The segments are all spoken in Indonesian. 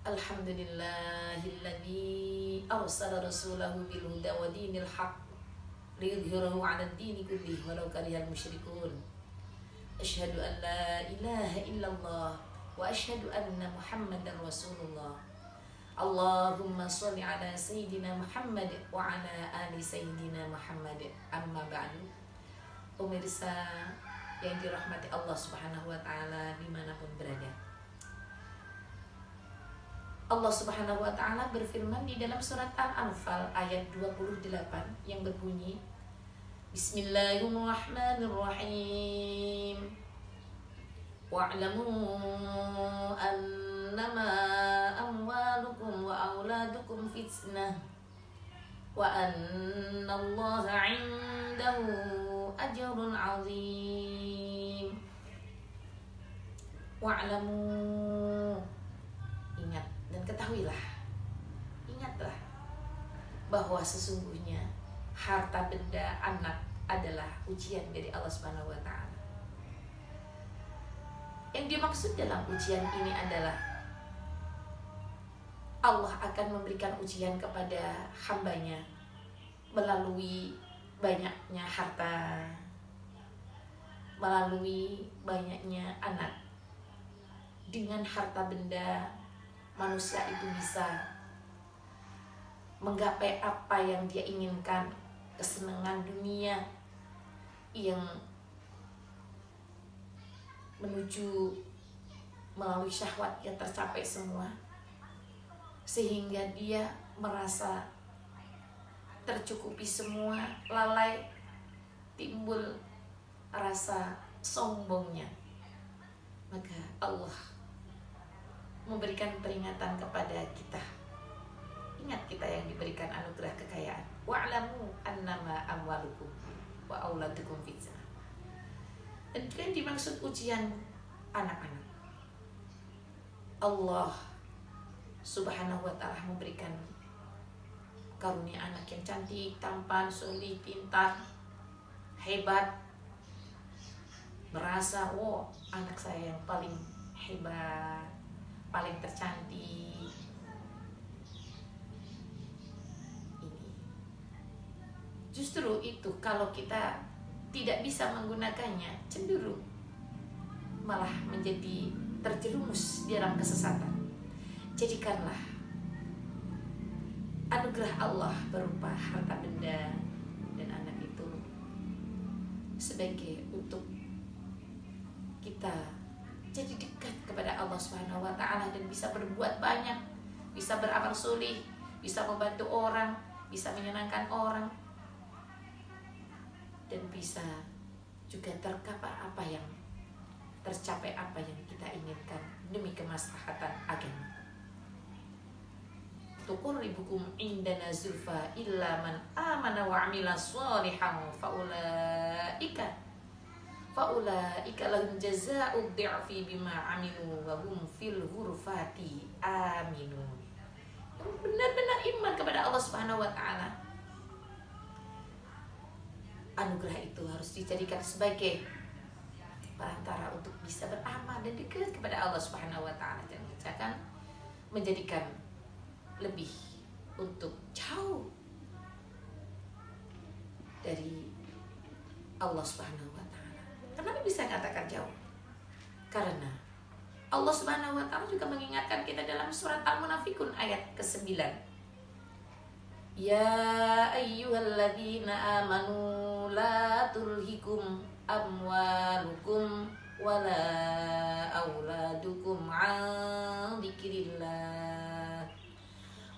Alhamdulillahilladzi arsala rasulahu bil huda wa dinil haqq liyudhhirahu 'alad dini kullih walau karihal musyrikun. Asyhadu an la ilaha illallah wa asyhadu anna Muhammadar Rasulullah. Allahumma sholli ala sayyidina Muhammad wa ala ali sayyidina Muhammad. Amma ba'du. Pemirsa yang dirahmati Allah Subhanahu wa taala dimanapun berada, Allah Subhanahu wa taala berfirman di dalam surat Al-Anfal ayat 28 yang berbunyi, Bismillahirrahmanirrahim. Wa'lamu annama amwalukum wa auladukum fitnah wa annallaha 'indahu ajrun 'azim. Wa'lamu, ingat dan ketahuilah, ingatlah bahwa sesungguhnya harta benda anak adalah ujian dari Allah Subhanahu wa taala. Yang dimaksud dalam ujian ini adalah Allah akan memberikan ujian kepada hambanya melalui banyaknya harta, melalui banyaknya anak. Dengan harta benda manusia itu bisa menggapai apa yang dia inginkan, kesenangan dunia yang menuju melalui syahwat yang tercapai semua, sehingga dia merasa tercukupi semua, lalai, timbul rasa sombongnya. Maka Allah memberikan peringatan kepada kita. Ingat kita yang diberikan anugerah kekayaan. Wa'lamu annama amwalukum wa auladukum fitnah. Dan juga yang dimaksud ujian anak-anak. Allah Subhanahu wa ta'ala memberikan karunia anak yang cantik, tampan, solih, pintar, hebat. Merasa, anak saya yang paling hebat, paling tercantik. Ini justru itu, kalau kita tidak bisa menggunakannya, cenderung malah menjadi terjerumus di dalam kesesatan. Jadikanlah anugerah Allah berupa harta benda dan anak itu sebagai untuk kita jadi dekat kepada Allah Subhanahu wa taala dan bisa berbuat banyak, bisa beramal soleh, bisa membantu orang, bisa menyenangkan orang, dan bisa juga tercapai apa yang kita inginkan demi kemaslahatan agama. Tuqurribukum indana zulfa illa man amana wa 'amila sholihan faulaika lahum jazaa'ud dhi'fi bima 'amilu wa hum fil ghurfati aminun. Yang benar-benar iman kepada Allah Subhanahu wa taala, anugerah itu harus dijadikan sebagai perantara untuk bisa beramal dan dekat kepada Allah Subhanahu wa taala, dan akan menjadikan lebih untuk jauh dari Allah Subhanahu wa taala. Kenapa bisa katakan jauh? Karena Allah Subhanahu wa taala juga mengingatkan kita dalam surat Al-Munafikun ayat ke-9. Ya ayyuhalladzina amanu la tulhikum amwalukum wala auladukum an dzikrillah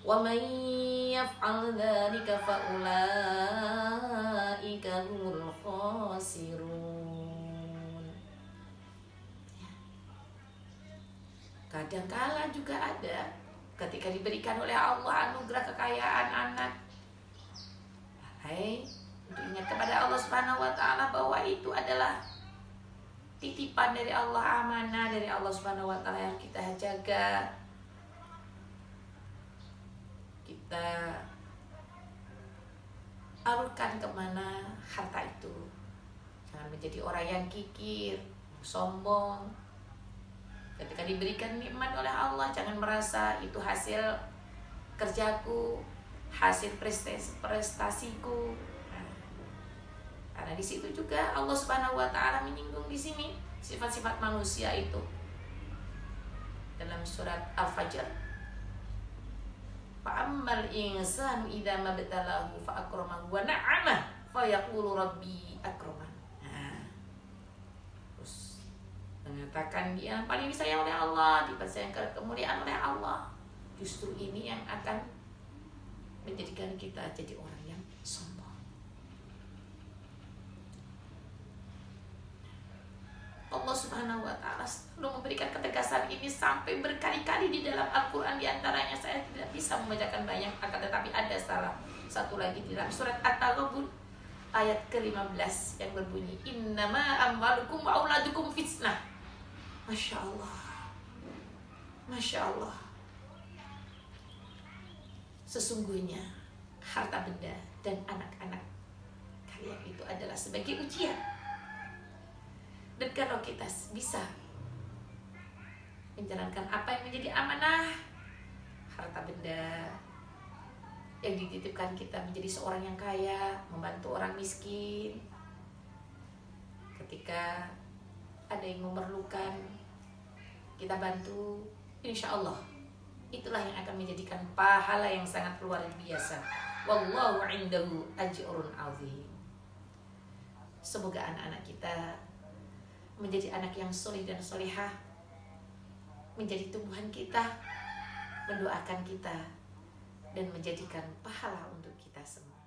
wa man yaf'al dzalika fa ulaika humul khasirun. Kadangkala juga ada ketika diberikan oleh Allah anugerah kekayaan anak, untuk ingat kepada Allah Subhanahu wa taala bahwa itu adalah titipan dari Allah, amanah dari Allah Subhanahu wa taala yang kita jaga. Kita alurkan kemana harta itu. Jangan menjadi orang yang kikir, sombong. Ketika diberikan nikmat oleh Allah, jangan merasa itu hasil kerjaku, hasil prestasiku. Nah, karena di situ juga Allah Subhanahu wa taala menyinggung di sini sifat-sifat manusia itu. Dalam surat Al-Fajr, fa'ammal insanu idza mabtalahu fa akramahu wa na'ama fa yaqulu rabbi akraman. Nah, terus mengatakan dia yang paling disayang oleh Allah, dipercayakan kemuliaan oleh Allah. Justru ini yang akan menjadikan kita jadi orang yang sombong. Allah Subhanahu wa taala selalu memberikan ketegasan ini sampai berkali-kali di dalam Al-Qur'an. Di antaranya saya tidak bisa membacakan banyak, akan tetapi ada salah satu lagi di dalam surat At-Taghabun ayat ke-15 yang berbunyi innama amwalukum wa auladukum fitnah. Masya Allah, Masya Allah. Sesungguhnya harta benda dan anak-anak kalian itu adalah sebagai ujian. Dan kalau kita bisa menjalankan apa yang menjadi amanah, harta benda yang dititipkan kita, menjadi seorang yang kaya, membantu orang miskin, ketika ada yang memerlukan, kita bantu, insya Allah itulah yang akan menjadikan pahala yang sangat luar biasa. Wallahu indahu ajrun azim. Semoga anak-anak kita menjadi anak yang soleh dan solehah, menjadi tumbuhan kita, mendoakan kita, dan menjadikan pahala untuk kita semua.